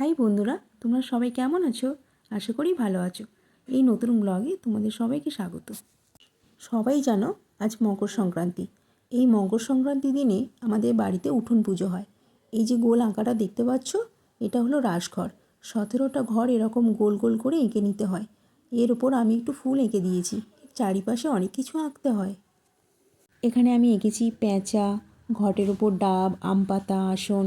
High বন্ধুরা, তোমরা সবাই কেমন আছো? আশা করি ভালো আছো। এই নতুন ব্লগে তোমাদের সবাইকে স্বাগত। সবাই জানো আজ মকর সংক্রান্তি। এই মকর সংক্রান্তি দিনে আমাদের বাড়িতে উঠোন পুজো হয়। এই যে গোল আঁকাটা দেখতে পাচ্ছ, এটা হলো রাসঘর। 17টা ঘর এরকম গোল গোল করে এঁকে নিতে হয়। এর ওপর আমি একটু ফুল এঁকে দিয়েছি। চারিপাশে অনেক কিছু আঁকতে হয়। এখানে আমি এঁকেছি পেঁচা, ঘটের ওপর ডাব, আম পাতা, আসন,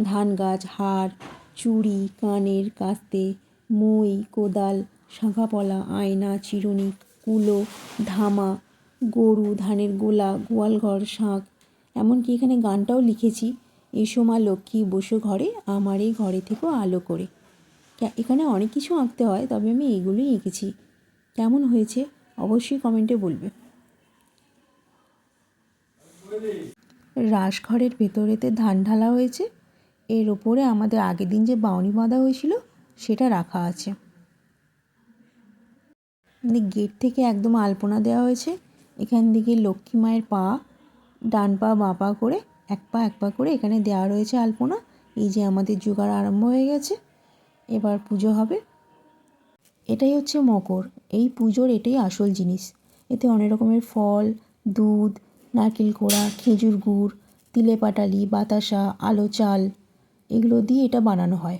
ধান গাছ, হাড়, চুড়ি, কানের কাস্তে, মই, কোদাল, শাঁখাপলা, আয়না, চিরুনি, কুলো, ধামা, গরু, ধানের গোলা, গোয়ালঘর, শাঁখ। এমনকি এখানে গানটাও লিখেছি, এসো মা লক্ষ্মী বসো ঘরে, আমার এই ঘরে থেকেও আলো করে। এখানে অনেক কিছু আঁকতে হয়, তবে আমি এইগুলোই এঁকেছি। কেমন হয়েছে অবশ্যই কমেন্টে বলবে। রাসঘরের ভেতরেতে ধান ঢালা হয়েছে। এর ওপরে আমাদের আগের দিন যে বাউনি বাঁধা হয়েছিল সেটা রাখা আছে। গেট থেকে একদম আলপনা দেওয়া হয়েছে। এখান থেকে লক্ষ্মী মায়ের পা, ডান পা বাঁ পা করে এক পা করে এখানে দেওয়া রয়েছে আলপনা। এই যে আমাদের জোগাড় আরম্ভ হয়ে গেছে, এবার পুজো হবে। এটাই হচ্ছে মকর। এই পুজোর এটাই আসল জিনিস। এতে অনেক রকমের ফল, দুধ, নারকেল কোড়া, খেজুর গুড়, তিলে পাটালি, বাতাসা, আলো চাল এগুলো দিয়ে এটা বানানো হয়।